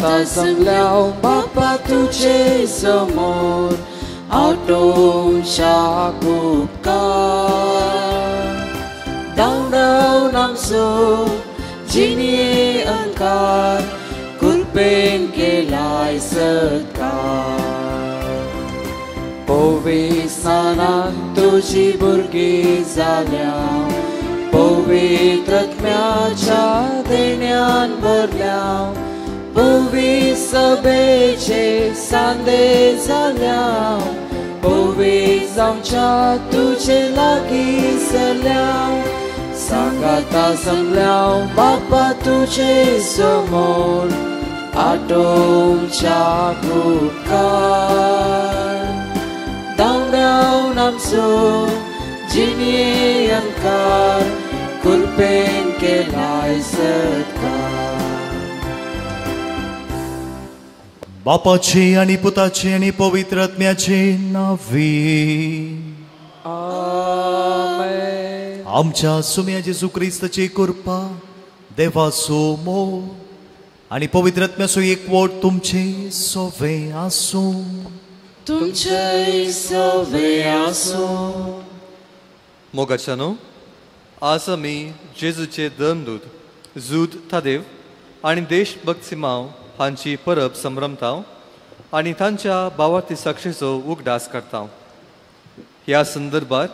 आता जमल्याव बापा तुझे समोर आठवून शाक उपकार धांवडावन आमचो जिणे अंकार कृपेन केलाय सत्कार पवित्रान तुझी भुरगीं जाल्या पवित्रात्म्याच्या देण्यान भरल्या पवित्र सभेचे सांदे जाल्या पवित्र जावच्या तुझे लागीं सरल्या सांगाता जमल्या बापा तुझे समोर आठवूच्या उपकार धांवडावन आमचो जिणे अंकार कृपेन केलाय सत्कार बापाचे आणि पुताचे आणि पवित्र आत्म्याचे नावी आमेन आमच्या सुम्या जेजू क्रिस्ताची कृपा देवाचो मोग आणि पवित्र आत्म्याचो एकवट तुमचे सोवे आसूं तुमचे सोवे आसूं मोगाच्यानो आज आमी जेजूचे धर्मदूत जूद थादेव आणि देशभक्त सिमांव हांची परब संभ्रमतांव आणि तांच्या भावार्थी साक्षेचो उगडास करतांव ह्या संदर्भात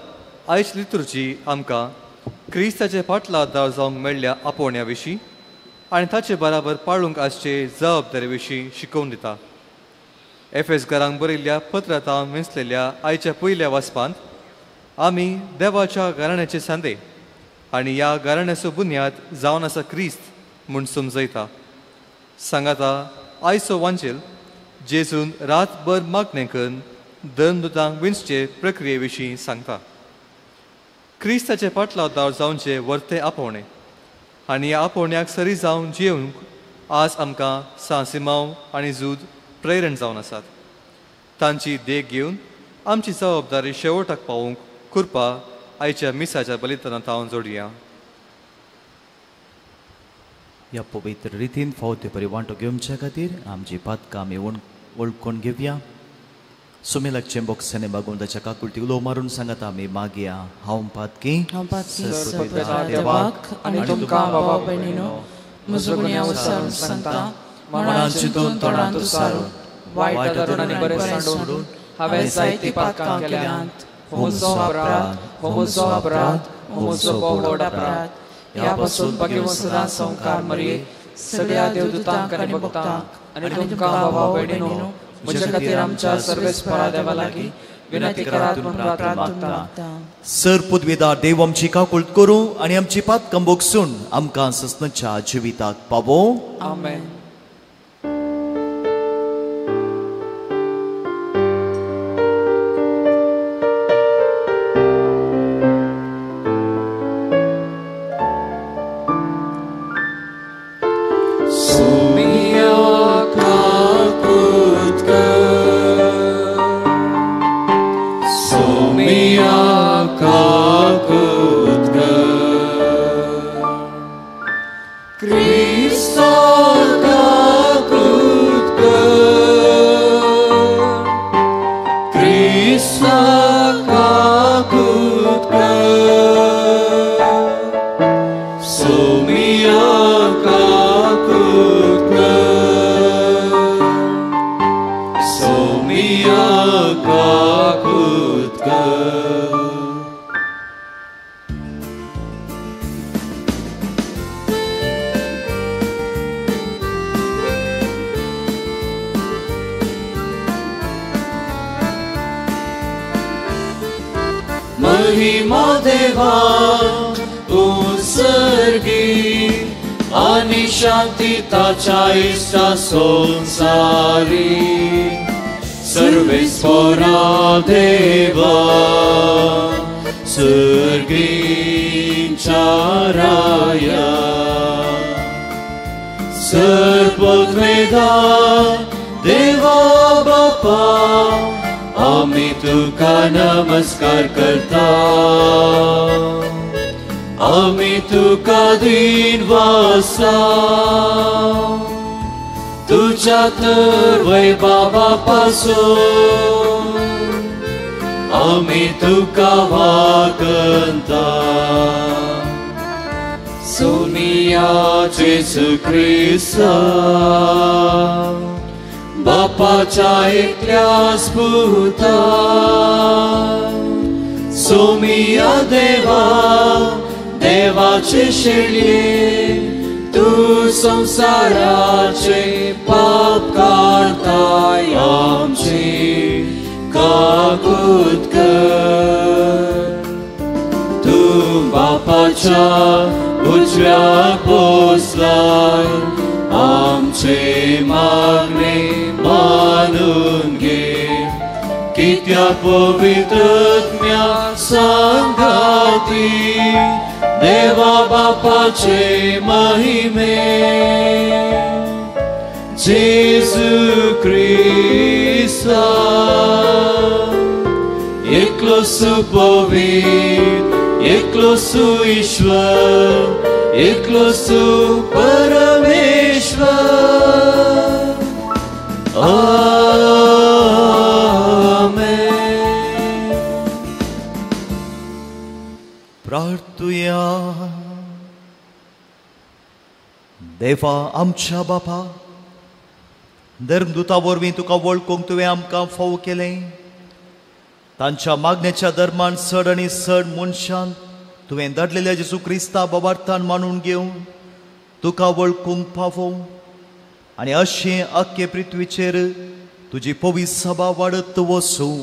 आयज लितुर्जी आमकां क्रिस्ताचे पाटलादार जावंक मेळ्ळ्या आपोवण्या विशीं आनी ताचे बराबर पाळूंक आसचे जबाबदारी विशीं शिकोवन दिता एफएस घरांक बरयल्ल्या पत्रांतां वेंचलेल्या आयच्या पयल्या वाचपांत आमी देवाच्या घराण्याचे सांदे आनी ह्या घराण्याचो बुन्याद जावन आसा क्रिस्त म्हूण समजयता सांगाता आयचो वांचेल जेजून रातभर मागणें करून धर्मदुतांक वेंचचे प्रक्रिये विशीं सांगता क्रिस्ताचे पाटलादार जावचे वर्ते आपोवणें आनी ह्या आपोवण्याक सरी जावन जियेवंक आज आमकां सांसिमांव आनी जूद प्रेरण जावन आसात तांची देख घेवन आमची जबाबदारी शेवटाक पावोवंक कृपा आयच्या मिसाच्या बलिदानांत हांव जोडया ह्या पवित्र रितीन फावते परी वांटो घेवच्या खातीर आमची पातकां आमी वळखून घेवया सुमेलाचे बॉक्साने मागून ताच्या काकुलती उलो मारून सांगात आमी मागया हांव पातकी देवाक आनी तुमकां बाबा भयणीनो म्हजो गुन्यांव विसरून सांगता मनान चिंतून तोंडान तुसारून वायट धोरणांनी बरें सांडून हांवें जायतीं पातकां केल्यांत हो म्हजो अपराध हो म्हजो व्हड अपराध ह्या पासून भाग्यवान सदां संकार मरये सगळ्या देवदूतांक आनी भक्तांक आनी तुमकां बाबा भयणीनो म्हजे खातीर आमच्या सर्वेस्परा देवा लागीं विनंती करात म्हूण प्रार्थना मागता सर पदवीदार देव आमची काकुळट करूं आनी आमची पातकां बोगसून आमकां ससनच्या जिविताक पावो आमेन महिमा देवा उत्सर्गी आणि शांती ताच्या इष्टा संसारी सर्वेस्परा देवा सर्गींच्या राया सर्वोत्मेदा देवा बापा आमी तुका नमस्कार करता आमी तुका दिनवासा तुझ्यात वैभवापासून आम्ही तुका वागंता सोनिया जेसू ख्रिस्ता बापाच्या एकल्यास पुता सोमिया देवा देवाचे शेळये तू संसाराचे पाप काढताय आमचे काकूत कर तू बापाच्या उजव्या पोचलाय आमचे मागणे मानून घे की त्या पवित्रज्ञा संगाती देवा बापाचे महिमे जेसू ख्रिस्ता एकलो सुपवित्र एकलो सुईश्वर एकलो सुपरमेश्वर आमेन. प्रार्थूया. देवा आमच्या बापा धर्मदुता वरवीं तुका वळखूंक तुवें आमकां फावो केलें तांच्या मागणेच्या दरम्यान चड आनी चड मनशांक तुवें धाडलेल्या जेसू क्रिस्ता बाबार्थान मानून घेवन तुका वळखूंक फावो आनी अशें आख्खे पृथ्वीचेर तुजी पवित्र सभा वाडत वचूं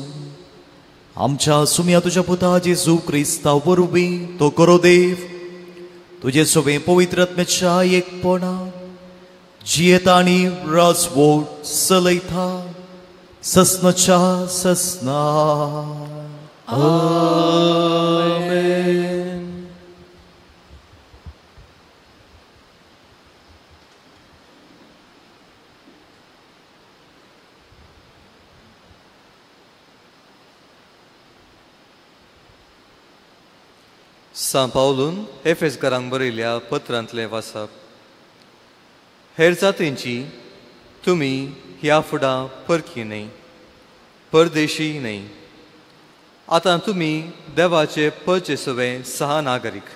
आमच्या सुम्या तुज्या पुता जेसू क्रिस्ता वरवीं तो करो देव तुजे सगळे पवित्र आत्म्याच्या एकपणान जियेता आनी राजवट चलयता ससनाच्या ससना. आमेन. सान पावलून एफेसकारांक बरयल्या पत्रांतलें वाचप. हेर जातींची तुमी ह्या फुडां परकी न्हय परदेशी न्हय आतां तुमी देवाचे परचेसुवे सहा नागरीक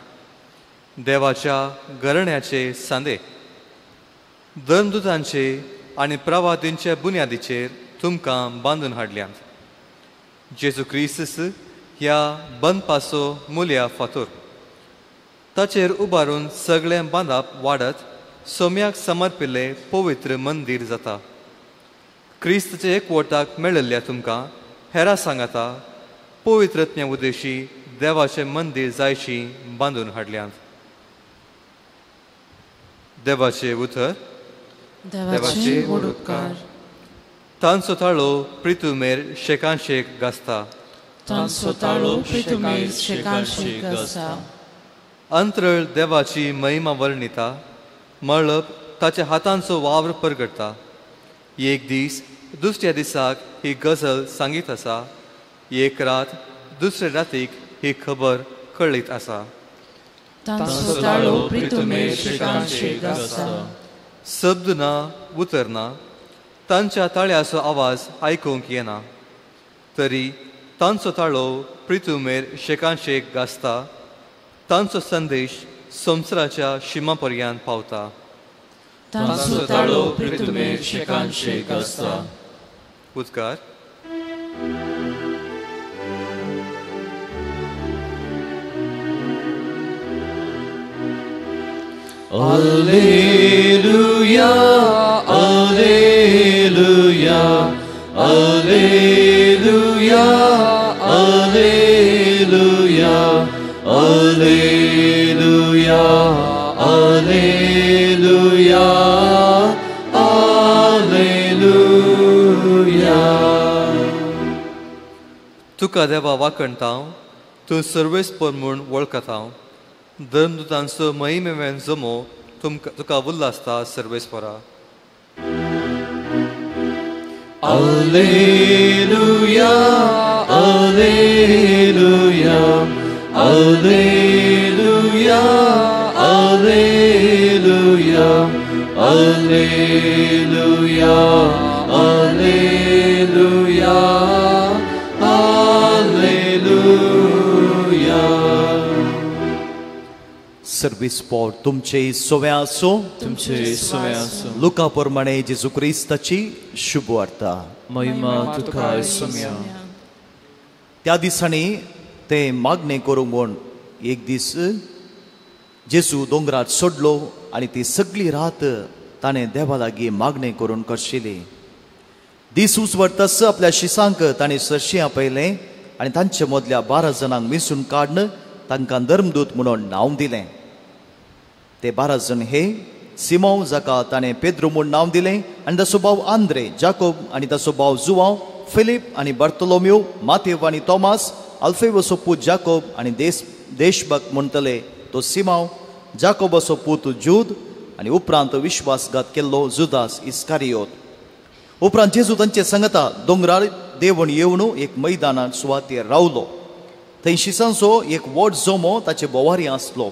देवाच्या घराण्याचे सांदे धर्मदुतांचे आनी प्रवादींचे बुन्यादीचेर तुमकां बांदून हाडल्यात. जेजू क्रिस्त ह्या बंदपाचो मुल्या फातोर ताचेर उबारून सगळें बांदप वाडत सोम्याक समर्पिल्ले पवित्र मंदीर जाता. क्रिस्तचे एकवटाक मेळिल्ल्या तुमकां हेरां सांगाता पवित्रत्म्या उद्देशी देवाचें मंदीर जायशी बांदून हाडल्यात. देवाचे उतर देवाचे उपकार तांचो ताळो प्रितुमेर शेकांशेक घासता. तांचो ताळो प्रितुमेर शेकांशेक घासता. अंतरळ देवाची महिमा वर्णिता मळब ताच्या हातांचो वावर परगडटा. एक दीस दुसऱ्या दिसाक ही गजल सांगीत आसा एक रात दुसरे रातीक ही खबर कळीत आसा. तांचो ताळो प्रितुमेर शेकांशेक घासता. शब्द ना उतर ना तांच्या ताळ्याचो आवाज आयकूंक येना तरी तांचो ताळो प्रितुमेर शेकांशेक घासता. तांचो संदेश संवसाराच्या शिमापर्यंत पावता. तांचो ताळो प्रितुमेर शेकांशेक घासता. उद्गार. Alleluia, Alleluia, Alleluia, Alleluia, Alleluia, Alleluia, Alleluia. तुका देवा वाकणटाव तूं सर्वेस्पर म्हूण वळखताव. धर्मदुतांचो महिमेवेन जमो तुका उल्लासता सर्वेस्परा. Alleluia, Alleluia, Alleluia, Alleluia, Alleluia. Alleluia, Alleluia. Service pot तुमचे सोवे असो. तुमचे सोवे असो. लुका प्रमाणे जेजू क्रिस्ताची शुभ वार्ता. महिमा तुका येसुया. त्या दिसांनी ते मागणे करूंक म्हूण एक दीस जेजू दोंगरार सोडलो आनी ती सगळी रात ताणें देवा लागीं मागणे करून करशिली. दीस उसवरतस आपल्या शिसांक ताणें सरशी आपयलें आनी तांचे मदल्या 12 जाणांक मिसून काडून तांकां धर्मदूत म्हणून नांव दिलें. ते 12 जण हे सिमोन जाका ताणें पेद्रो म्हूण नांव दिलें आनी ताचो भाव आंद्रे, जाकोब आनी ताचो भाव जुवांव, फिलीप आनी बार्तोलोम्यू, मातेव आनी तोमास, अल्फेवचो पूत जाकोब आनी देशभक्त म्हणटले तो सिमोन, जाकोबाचो पूत जूद आनी उपरांत विश्वासघात केल्लो जुदास इस्कारियोत. उपरांत जेजू तांचे सांगता दोंगरार देवण येवन एक मैदानार सुवातेर रावलो. थंय शिसांचो एक व्हड जोमो ताचे बोवारी आसलो.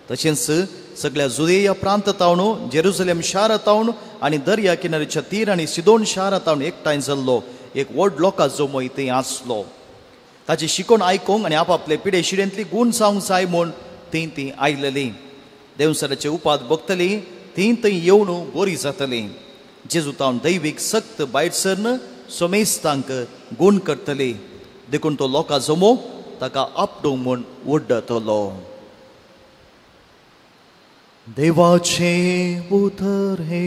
तशेंच सगळ्या जुदेया प्रांतांतावन, जेरुसलेम शारांतावन आनी दर्या किनाऱ्याच्या तीर आनी सिदोन शारांतावन एकठांय जाल्लो एक व्हड लोकां जोमो थंय आसलो. ताची शिकोण आयकूंक आनी आपआपले पिडे शिडेंतली गूण जावंक जाय म्हूण तीं आयलेलीं. देवसराचे उपाद भोगतलीं तीं थंय येवन बरी जातलीं. जेजू तावन दैवीक सक्त भायर सरन सोमेस्तांक गूण करतली. देखून तो लोकां जोमो ताका आपटूंक म्हूण ओड्डतलो. देवाचे उतर हे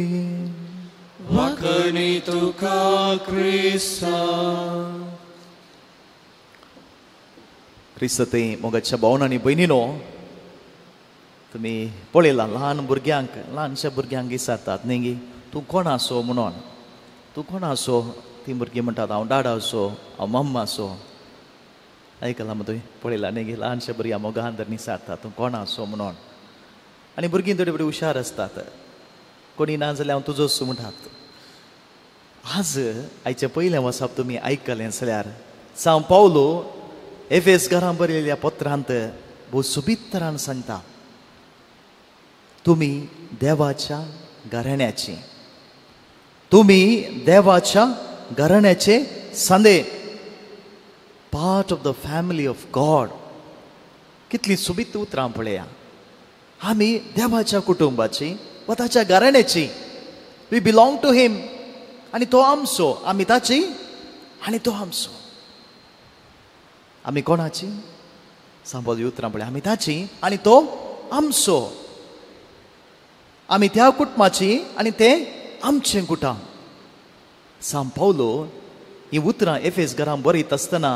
वाकणी तुका क्रिस्ता. क्रिस्त ते मोगाच्या भावनांनी भयणीनो, तुमी पळयलां ल्हान भुरग्यांक, ल्हानशा भुरग्यांक विचारतात न्ही तूं कोण आसो म्हणून. तूं कोण आसो? ती भुरगीं म्हणटात हांव डाडा आसो, हांव मम्मा आसो. आयकलां मग तुवें? पळयलां न्ही ल्हानशा भुरग्यां मोगान धर विचारतात तूं कोण आसो म्हणून. आनी भुरगीं थोडी बडी हुशार आसतात. कोणी ना जाल्यार हांव तुजो आसूं म्हणटात. आज आयच्या पयल्या वर्साक तुमी आयकलें जाल्यार सांव पावलो एफेस घरां बरयलेल्या पत्रांत भोव सुबीत तरान सांगता तुमी देवाच्या घराण्याची, तुमी देवाच्या घराण्याचे सांदे, part of the family of God. कितली सुबीत उतरां पळया. आमी देवाच्या कुटुंबाची वा ताच्या घराण्याची. वी बिलॉंग टू हिम आनी तो आमचो, आमी ताची आनी तो आमचो. आमी कोणाची? सांबोली उतरां पळय. आमी ताची आनी तो आमचो. आमी त्या कुटुंबाची आनी ते आमचें कुटुंब. सांव पावलो ही उतरां एफेस घरां बरयत आसतना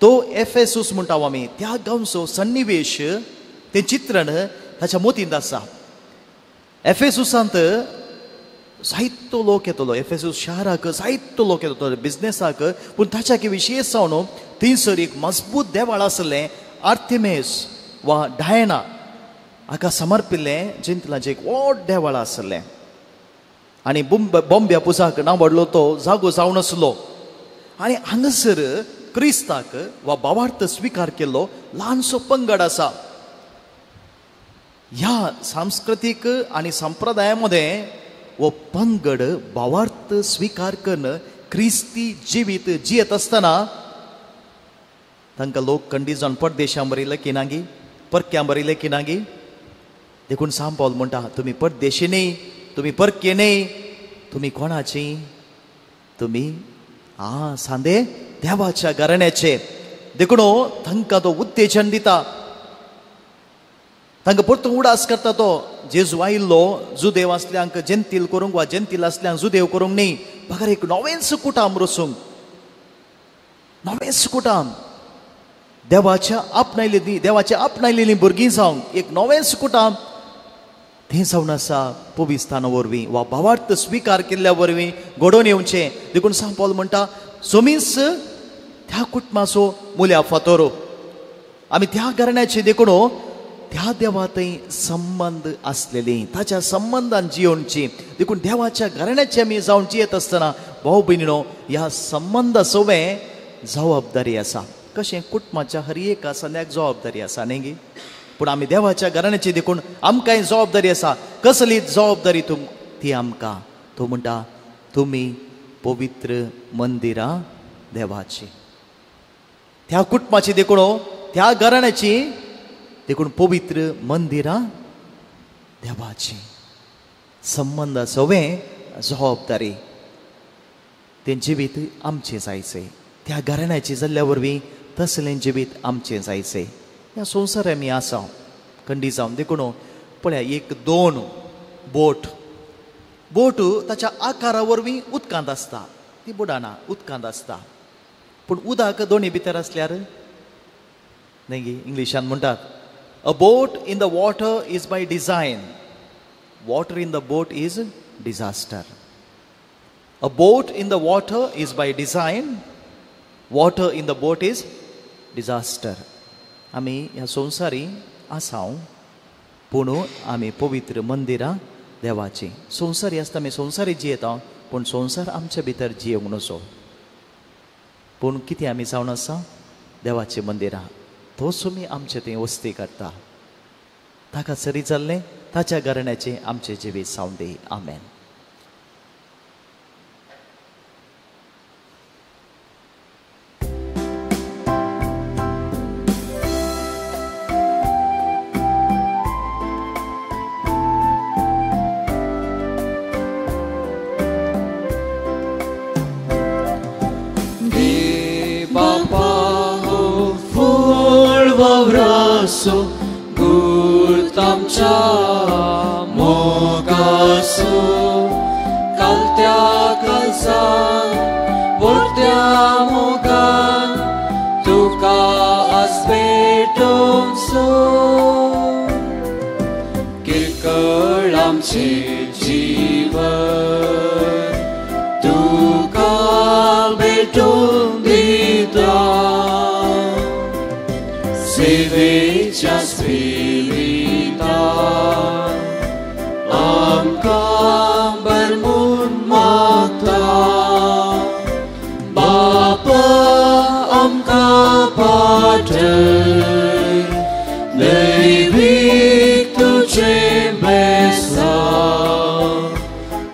तो एफेसूस म्हणटा आमी त्या गांवचो सन्निवेश, तें चित्रण ताच्या मोतींत आसा. एफेसूसांत जायतो लोक येतलो. एफेसूस शाराक जायतो लोक येतलो बिझनेसाक. पूण ताच्या विशेश जावन थंयसर एक मजबूत देवाळ आसलें, आर्तेमिस वा डायना हाका समर्पिल्लें जिंतलाचें एक व्हड देवाळ आसलें. आनी बॉम्बे पुजाक नांवडलो तो जागो जावन आसलो. आनी हांगासर क्रिस्ताक वा भावार्थ स्विकार केल्लो ल्हानसो पंगड आसा. ह्या सांस्कृतिक आणि संप्रदायामध्ये वो पंगड भावार्थ स्वीकार करून ख्रिस्ती जिवीत जियत असताना तांकां लोक खंडी जावन परदेशां बरयले की नागी, परक्यां बरयले की नागी. देखून सांव पावल म्हणटा तुमी परदेशी न्ही, तुमी परके न्ही, तुमी कोणाची? तुमी सांदे देवाच्या घराण्याचे. देखून तांकां तो उत्तेजन दिता, तांकां परतून उडास करता. तो जेजू आयिल्लो जुदेव आसल्यांक जेंतील करूंक वा जेंतील आसल्यांक जुदेव करूंक न्ही, म्हाका एक नवेंच कुटाम रचूंक, नवेंच कुटाम देवाच्या आपणायलेलीं भुरगीं जावंक एक नवेंच कुटाम थंय जावन आसा. पवित्रास्थाना वरवीं वा भावार्थ स्विकार केल्ल्या वरवीं घडोवन येवचें. देखून सांव पावल म्हणटा सोमीस त्या कुटुंबाचो मुल्या फातोर. आमी त्या घराण्याचे देखून त्या देवा थंय संबंध आसलेलीं, ताच्या संबंधान जियोवची. देखून देवाच्या घराण्याचे आमी जावन जियेत आसतना भाव भयणीनो ह्या संबंधा सोबे जबाबदारी आसा. कशें कुटुंबाच्या हर एक सद्याक जबाबदारी आसा न्ही, पूण आमी देवाच्या घराण्याची देखून आमकांय जबाबदारी आसा. कसली जबाबदारी ती आमकां? तो म्हणटा तुम्ही पवित्र मंदिरा देवाची. त्या कुटुंबाची देखून त्या घराण्याची देखून पवित्र मंदिरा देवाची. संबंध सवे जबाबदारी ते जिवीत आमचे जायचे. त्या घराण्याची जाल्ल्या वरवीं तसलें जिवीत आमचें जायचें. ह्या संवसार आमी आसा खंडी जावन देखून पळया एक दोन बोट ताच्या आकारा वरवीं उदकांत आसता. ती बुडाना उदकांत आसता. पूण उदक दोनी भितर आसल्यार न्ही इंग्लिशान म्हणटात अ boat in the water is by design, water in the boat is disaster. A boat in the water is by design, water in the boat is disaster. आमी ह्या संवसारी आसा पूण आमी पवित्र मंदिरां देवाची. संवसारी आसता आमी संवसारी जियेता पूण संवसार आमच्या भितर जियोंक नसो. पूण कितें आमी जावन आसा देवाची मंदिरां. तोच आमी आमचे थंय वस्ती करता. ताका सरी जाल्लें ताच्या घराण्याचें आमचें जिवीत जावं दी. आमेन. Gurtamcha mogasu kaltya kalsa vortya mogan tuka asvetum so kirkalamche jivan tuka betum dita Sevecia spirita amkam bermunmata Bapa amka pater Leivik tu cembesa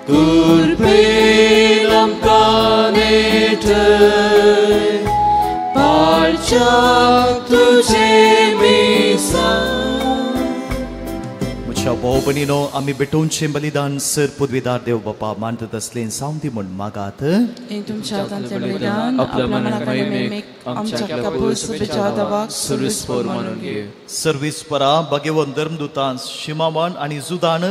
Kurpelam kaneter Palchak म्हज्या भाव भयणीनो आमी बेटोवचें बलिदान सर पदवीदार देव बापा मानतात असलें जावं दी म्हूण मागात. तुमच्या हातांतलें बलिदान आपल्या मनाकडे मेक आमच्या कापूस बेचादावाक सर्विस्पर मानून घे. सर्विस्परा भगवन धर्मदूतां शिमावान आनी जुदान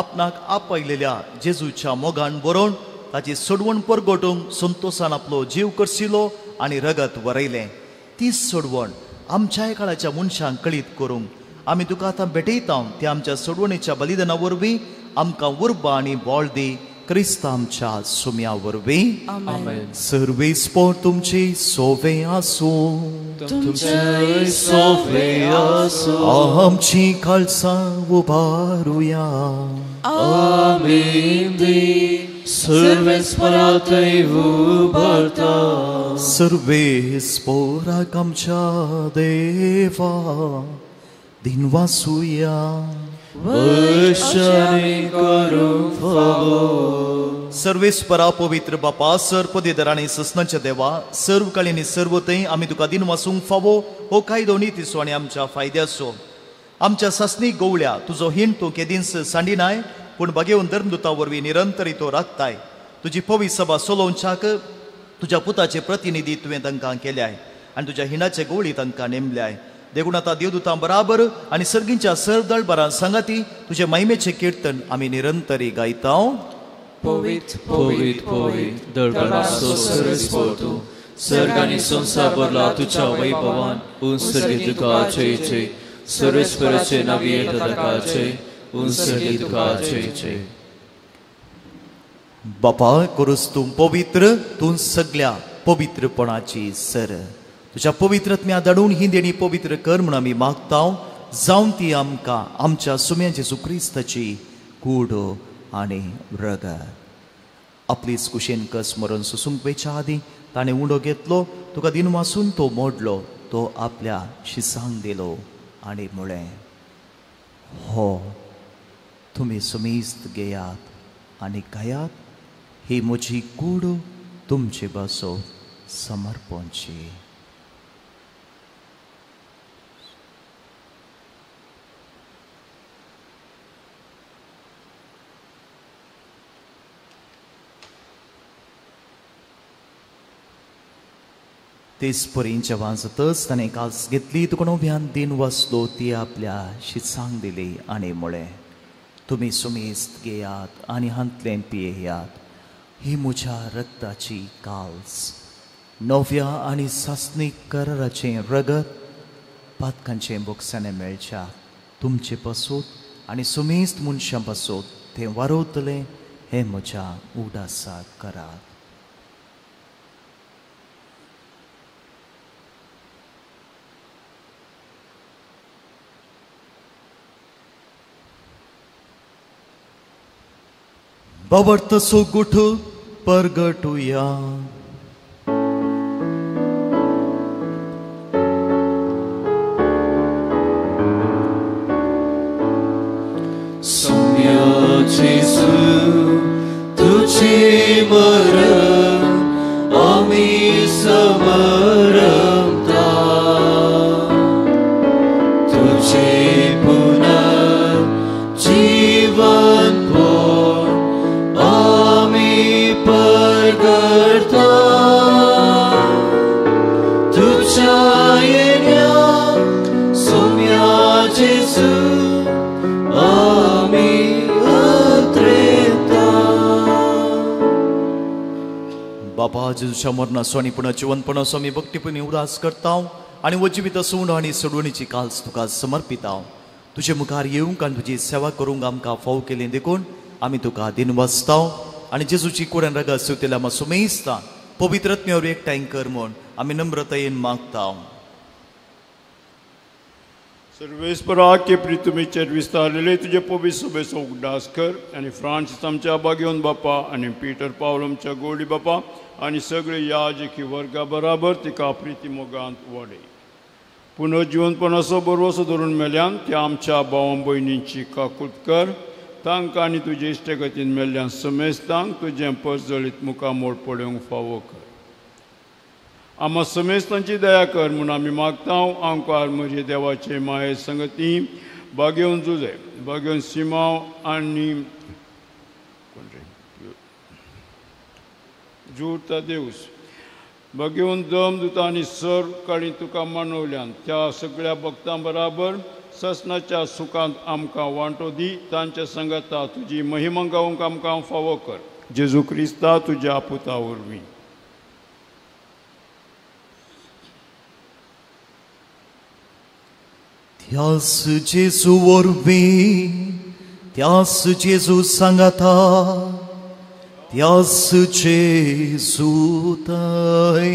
आपणाक आपयलेल्या जेजूच्या मोगान बरोवन ताची सोडवण परगटूंक संतोशान आपलो जीव करशिलो आनी रगत वरयलें. ती सोडवण आमच्या काळाच्या मनशांक कळीत करूंक आमी तुका आतां भेटयता. त्या आमच्या सोडवणेच्या बलिदाना वरवीं आमकां उर्बा आनी बोळ दी. क्रिस्त आमच्या सुम्या वरवीं. सर्वेस्पर तुमची सोवे आसूं. आमची खालसा उबारुया. सर्वेस्परातय उबारता. सर्वेस्पराक आमच्या देवा दिनवासुया. वर्षाने करूंक फावो. सर्वेस्परा पवित्र बापा सर पदवीधरांनी ससनाच्या देवा सर्व काळींनी सर्व थंय आमी तुका दिन वासूंक फावो. हो कायदो नितीसो आनी आमच्या फायद्याचो. आमच्या ससनीक गवळ्या तुजो हिंड तूं केदींच सांडिनाय पूण भगवन धर्मदूता वरवीं निरंतरी तो राखताय. तुजी पवित्र सभा चलोवच्याक तुज्या पुताचे प्रतिनिधी तुवें तांकां केल्याय आनी तुज्या हिंडाचे गवळी तांकां नेमल्याय. देखून आतां देवदूतां बराबर आनी सर्गींच्या सरदळ बरां सांगाती तुजे महिमेचे कीर्तन आमी निरंतरी गायता. Povit, povit, povit, दळदळाचो सर्वेस्पर तूं. सर्ग आनी संसार भरला तुज्या वैभवान. उंसर्गी तुका जय जय. सर्वेस्पराचे नांव येता ताकाचे. उंसर्गी तुका जय जय. बापा करूस तूं पवित्र. तूं सगळ्या पवित्रपणाची सर. तुज्या पवित्रत्म्या धाडून ही देणी पवित्र कर म्हूण आमी मागता. जावन ती आमकां आमच्या सुम्या जेजू क्रिस्ताची कूड आनी रगत. आपलीच कुशेन कस मरून सुसूंक वेच्या आदी ताणें उंडो घेतलो. तुका दिन वासून तो मोडलो. तो आपल्या शिसांक दिलो आनी म्हळें हो तुमी सुमेस्त घेयात आनी खायात. ही मुझी कूडो तुमचे बसो समर्पणची. तेच परींच्या वाजतच ताणें काल्स घेतली तुका उब्यान दिन वसलो ती आपल्या शिसांक दिली आनी म्हळें तुमी सुमेस्त घेयात आनी हांतलें पियेयात. ही म्हज्या रक्ताची काल्स नव्या आनी सासनीक कराराचें रगत पातकांचें बोगसाणें मेळच्या तुमचे पासून आनी सुमेस्त मनशां पासून तें वारोतलें हें म्हज्या उडासाक करात. Babarta sogutu pergatuya. Somya Jesu, tuझे मरण आम्ही समरमता तुझे पुनर्जीवन परगड़ता तुझा येण्या सोम्या जेसू आमी अत्रेता. बापा जेजूच्या मरणाचो आनी पुन्हा जिवंतपणाचो आमी भक्तीपणी उदास करता आनी वजिवीत सोंड आनी सडवणीची काल्स तुका समर्पिता. तुजे मुखार येवंक आनी तुजी सेवा करूंक आमकां फाव केलें देखून आमी तुका दिनवासता आनी जेजूची कुड्यान रगत सुतेल्या आमी सुमेस्ता पवित्रत्म्यावर एकठांय कर म्हूण आमी नम्रतायेन मागता. सर्वेस्परा के प्रितुमेचेर विस्तारलेले तुजे पवित्र सभेचो उगडास कर आनी फ्रांसीस आमच्या बागेवन बापा आनी पिटर पावल आमच्या गोडी बापा आनी सगळे याजकी वर्गा बराबर तिका प्रिती मोगांत वाडय. पुनर्जीवनपणाचो बरवसो धरून मेल्यान त्या आमच्या भावां भयणींची काकूट कर. तांकां आनी तुजे इश्टगतीन मेल्ल्यान समेस्तांक तुजें परजळीत मुखामोड पडोवंक फावो कर. आम्हा समेस्तांची दया कर म्हूण आमी मागता. आमकां म्हजे देवाचे माये संगती बागेवन जुजे बागेवन सिमांव आनी जुरता देवस बागेवन दमदूता आनी सर काळी तुका मानवल्यान त्या सगळ्या भक्तां बराबर ससनाच्या सुखांत आमकां वांटो दी. तांच्या संगता तुजी महिमा गावंक आमकां फावो कर. जेजू क्रिस्ता तुज्या पुता वरवीं. त्यास जेजू वरवीं त्यास जेजू सांगाता त्यास जेजू थंय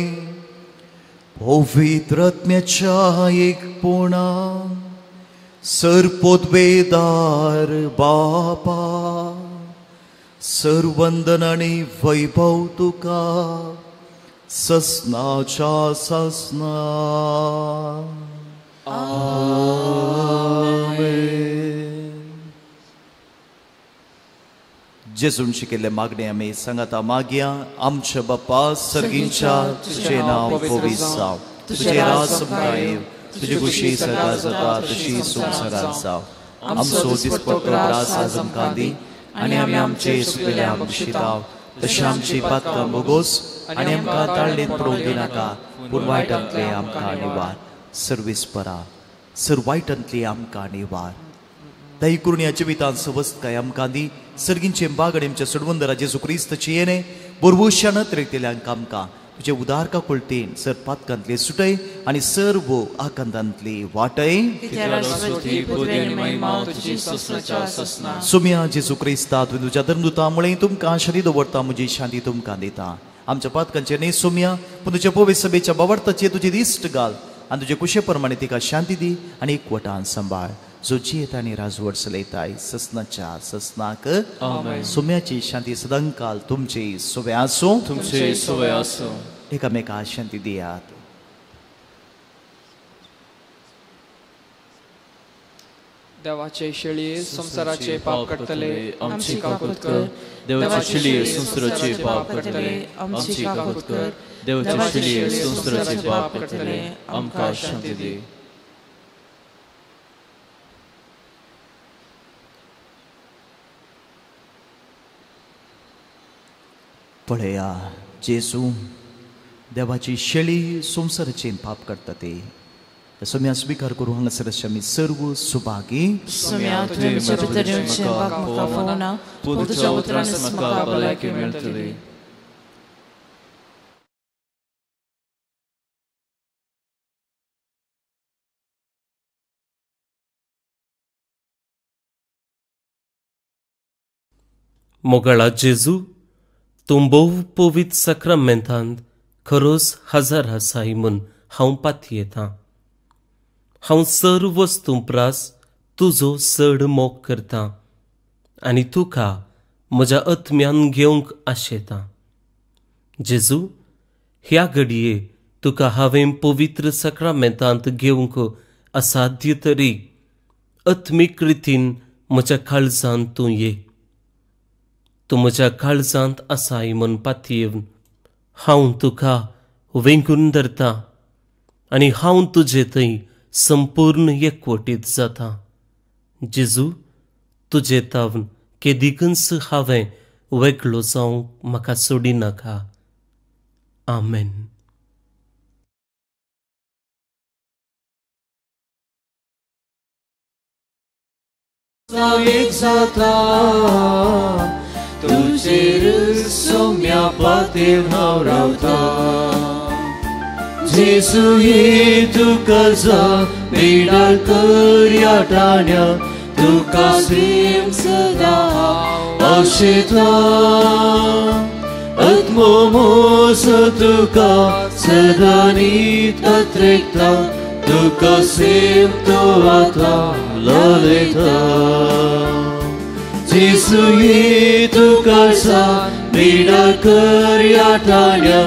पवित्रत्म्याच्या एकपणान सर्पोद्वेदार बापा सर्वंदन आनी वैभव तुका ससनाच्या ससना. जेजून शिकयल्ले मागणे आमी सांगाता मागया. आमच्या बाप्पा सर्गींच्या तुजें नांव पवित्र जावं तुजें राज आमकां येव तुजी खुशी सदां जाता तशी संवसारांत जावं. आमचो दिसपट्टो त्रास आज आमकां दी आनी आमी आमचे सुकयल्यांक बक्षिताव तशें आमची पातकां बोगोस आनी आमकां ताळणेंत पडोवंक दिनाका पूण वायटांतले आमकां निवार. सर्वेस्परा सर वायटांतली आमकां निवार. दही करून ह्या जिवितांत सवस्तकाय आमकां दी. सर्गींचे बाग आनी आमच्या सडवंदरा जेजू क्रिस्ताची येणे बोरवोश्यान त्रेकतेल्यांक आमकां तुजे उदार काकुळतेन सर पातकांतले सुटय आनी सर्व आकांतांतली वाटय. सुम्या जेजू क्रिस्ता तुवें तुज्या धर्मदुता मुळे तुमकां आशिर्वाद दवरता म्हजी शांती तुमकां दिता. आमच्या पातकांचे न्ही सुम्या पूण तुज्या पवित्र सभेच्या बावरताचेर तुजी दिश्ट घाल आनी तुजे कुशे प्रमाणे तिका शांती दी आनी एकवटान सांबाळ. जो जियेता आनी राजवट चलयताय ससनाच्या ससनाक. सुम्याची शांती सदांकाल तुमचे सोबे आसूं. तुमचे सोबे आसूं. एकामेकाक शांती दियात. देवाचे शेळये संसाराचे पाप करतले आमची काकूत कर. देवाचे शेळये संसाराचे पाप करतले आमची काकूत कर. देवाचे शेळये संसाराचे पाप करतले आमकां शांती दी. पळया जेजू देवाची शेळी संसाराचे पाप करता ते सम्या स्वीकार करू हांगासर आमी सर्व सुभागी सम्या तुवें म्हज्या भितर येवचें म्हाका फोवना पूण तुज्या उतरांनी म्हाका भलायकी मेळटली. मोगाळा जेजू तूं भोव पवित्र सक्रामेंतांत खरोच हजार आसाय म्हूण हांव पातयेतां. हांव सर्व वस्तू प्रास तुजो चड मोग करतां आनी तुका म्हज्या आत्म्यान घेवंक आशेतां. जेजू ह्या घडये तुका हांवें पवित्र सक्रामेंतांत घेवंक असाध्य तरी आत्मीक रितीन म्हज्या काळजांत तूं ये. तूं म्हज्या काळजांत आसाय म्हूण पातयेवन हांव तुका वेंगून धरतां आनी हांव तुजे थंय संपूर्ण एकवटीत जाता. जेजू तुजे तावन केदिकच हांवें वेगळो जावंक म्हाका सोडी नाका. आमेन. एक जाता तुजेर सोम्या पातयेवन हांव रावता. जेजू ये तुका जा बेडार कर ह्या टाण्या तुका सेम सदा हांव आशेता. आत्मोमोस तुका सदा नीत अत्रेकता तुका सेम तो आतां ललयता. जेजू ये तुका जा बेडार कर ह्या टाण्या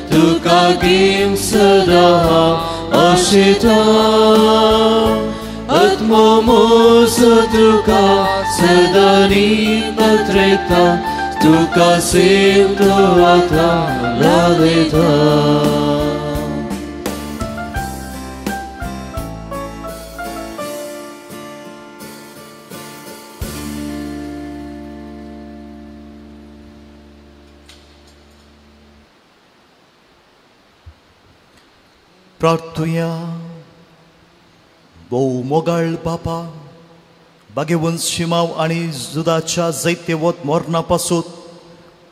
तुका गेम सदा हांव आशेता. आत्मोमोस तुका सदा नीत अत्रेकता तुका सेम तो आतां ललयता. प्रार्थुया. भोव मोगाळ बापा भाग्यवंत शिमाव आनी जुदाच्या जैते वत मोरणा पासून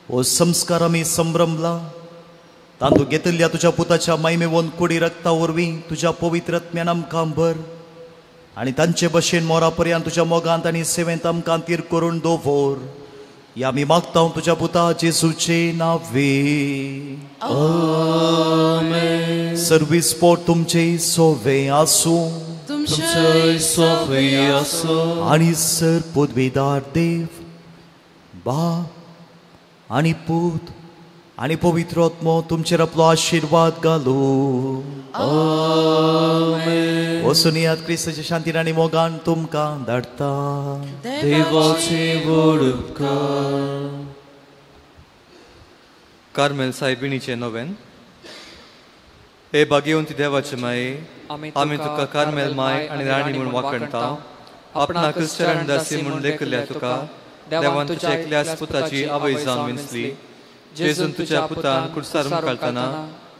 हो संस्कार आमी संभ्रमला. तांदूळ घेतल्या तुज्या पुताच्या मैमेवंत कुडी रक्ता वरवीं तुज्या पवित्र आत्म्यान आमकां भर आनी तांचे भशेन मोरा पर्यंत तुज्या मोगांत आनी सेवेंत आमकां तीर करून दवर. या आमी मागता तुज्या पुता जेजूचे नांवे. आमेन. सर्वीस पोट तुमचे सोवे आसूं तुमचे सोवे आसूं आनी सर पदवेदार देव बाप आनी पूत आनी पवित्र आत्मो तुमचेर आपलो आशिर्वाद घालूं. आमेन. वचून यात क्रिस्ताच्या शांतीन आनी मोगान तुमकां धाडटा. देवाचे व्हड उपकार. कार्मेल सायबिणीचे नोवेन. हे भाग्यवंती देवाचे माये आमी तुका कार्मेल माय आनी राणी म्हूण वाखणता. आपणा क्रिस्तान दासी म्हूण लेखल्या तुका देवान तुज्या एकल्याच पुताची आवय जावन विंचली. जेजून तुज्या पुतान कुडसारून काढताना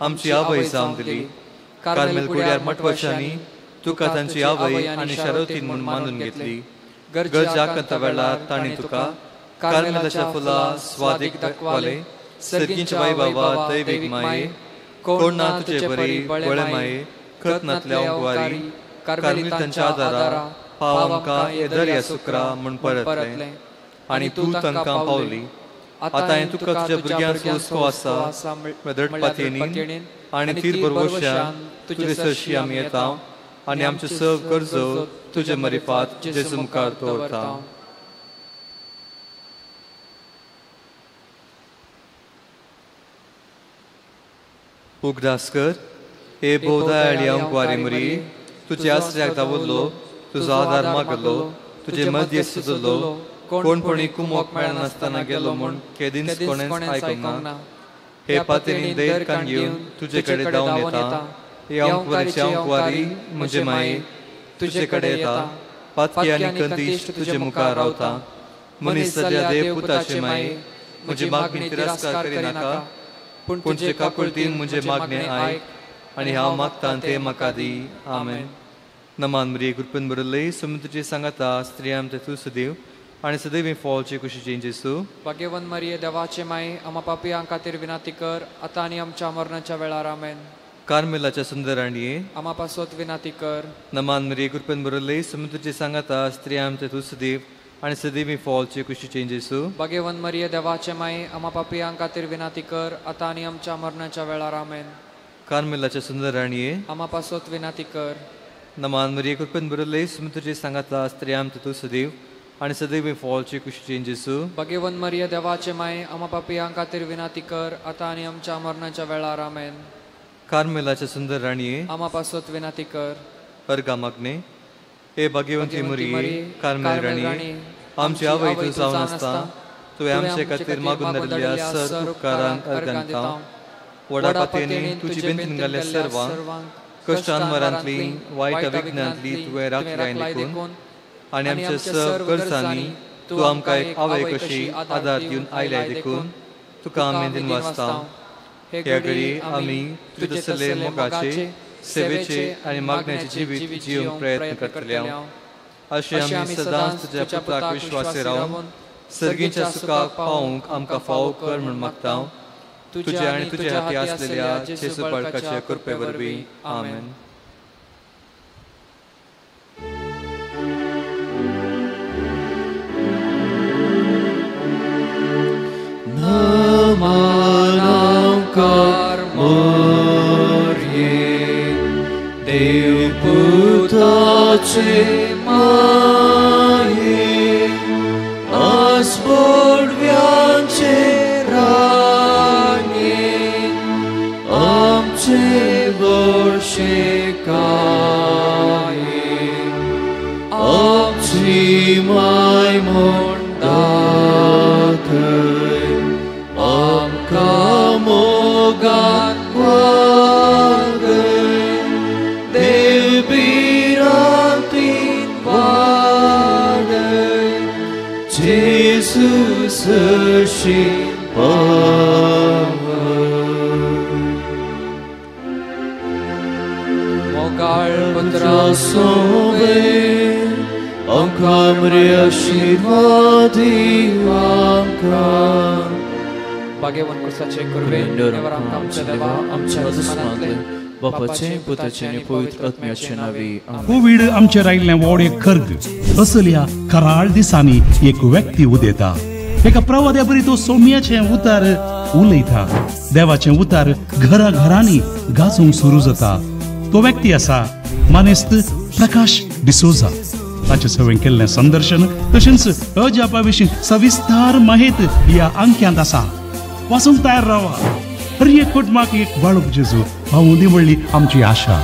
आमची आवय जावन दिली. कार्मेल कुड्यार मटवच्यांनी तुका तांची आवय आनी शारोतीन म्हूण मानून घेतली. गरजा करता वेळार तांणी तुका कार्मेलाच्या फुला स्वादीक दाखवाले. सर्गींच्या वैभवा दैवीक माये कोण ना तुजे बरी बळे माये खतनातल्या ओंकवारी कार्मेल तांच्या आदारा पाव आमकां येदर या सुकरा म्हूण परतले आनी तूं तांकां पावली. आतां हें तुका तुज्या भुरग्यांचो हुस्को आसा दडपातयेनी आनी तीर बरोवश्यान तुजे सरशी आमी येता आनी आमच्यो सग गरजो तुजे मरिफात जेजू मुखार दवरता. उगदास कर. हे बोधायडी ओंकवारी मरी तुजे आसऱ्याक दावरलो तुजो आदार मागलो तुजे मध्य सुदलो कोणपणी कुमोक मेळनासतना गेलो म्हूण केदींच कोणेंच आयकूंक ना हे पातेरीन देर कान घेवन तुजे कडेन धांवन येता वारी म्हजे माये तुजे कडेन येता पातकी आनी कंदिश्ट तुजे मुखार रावता मनीस जाल्या देव पुताचे माये म्हजी मागणी तिरस्कार करिनाका पूण तुजे काकुळतीन म्हजे मागणे आयक आनी हांव मागतां ते म्हाका दी आमेन. नमान मरिये कृपेन भरिल्ले समुद्रची सांगाता स्त्रियां ते तूं सदैव आनी सदैव फॉलची कुशीची जेसू. भाग्यवन मरिये देवाचे माये आम्हा पापियां खातीर विनाती कर आतां आनी आमच्या मरणाच्या वेळार आमेन. कार्मेलाच्या सुंदर राणीये आम्हा पासत विनाती कर. नमान मरिये कृपेन भरिल्ले समुद्रची सांगाता स्त्रियां ते तूं सदैव आनी सदैव फॉलची कुशीची जेसू. भाग्यवन मरिये देवाचे माये आम्हा पापियां खातीर विनाती कर आतां आनी आमच्या मरणाच्या वेळार आमेन. कार्मेलाच्या सुंदर राणीये आम्हा पासत विनाती कर. नमान मरिये कृपेन भरिल्ले समुद्रची सांगाता स्त्रियां ते तूं सदैव आनी सदैव फॉलची कुशीची जेसू. भाग्यवन मरिये देवाचे माये आम्हा पापियां खातीर विनाती कर आतां आनी आमच्या मरणाच्या वेळार आमेन. कार्मेलाच्या सुंदर राणीये आम्हा पासत विनाती कर. अर्गा मागणे हे भाग्यवंती मरिये कार्मेल राणी आमची आवय तूं जावन आसता तुवें आमचे खातीर मागून धरल्या सर उपकारांक अर्गां दिता. व्हडा पातयेनी तुजी बेंतीन घाल्ल्या सर्वांक कश्टान मरांतली वायट विघ्नांतली तुवें राखल्याय देखून आनी आमच्या सब गरजांनी तूं आमकां एक आवय कशी आदार दिवन आयल्याय देखून तुका आमी दिनवासता. हे घडी आमी तुजे सले मोगाचे सेवेचे आनी मागण्याचे जिवीत जिवंक प्रयत्न करतले. अशें आमी सदांच तुज्या पुताक विश्वासी रावन सर्गीच्या सुखाक पावूंक आमकां फावो कर म्हूण मागता. तुजे आनी तुजे हाती आसलेल्या जेसू बाळकाच्या कृपे वरवीं आमेन. नमनांकार मरिये देव पुताचे माये आस्पोडव्यांचे राणे आमचे वर्षे काये आमची माय म्हणटात आमकां मोगान वागय देव बिरांतीन वाडय जेसू सरशीन मोगाळ पुत्रा सोवे आमकां बरे आशीर्वाद आमकां. भाग्यवन कुसाचे कुरवेन देवार आमच्या देवा आमच्या मनांतले बापाचे पुताचे आनी पवित्र आत्म्याचे नांवी आमेन. कोविड आमचेर आयिल्लें व्हड एक खर्ग असल्या कराळ दिसांनी एक व्यक्ती उदेता. एका प्रवाद्या बरी तो सौम्याचें उतार उलयता. देवाचें उतार घरा घरांनी गाजोवंक सुरू जाता. तो व्यक्ती आसा मानेस्त प्रकाश डिसोजा. ताचे सवयेन केल्लें संदर्शन तशेंच अजापा विशीं सविस्तार माहिती ह्या अंक्यांत आसा. वाचूंक तयार रावा. हर एक कुटुंबाक एक बाळूक जेजू हांव दी म्हणली आमची आशा.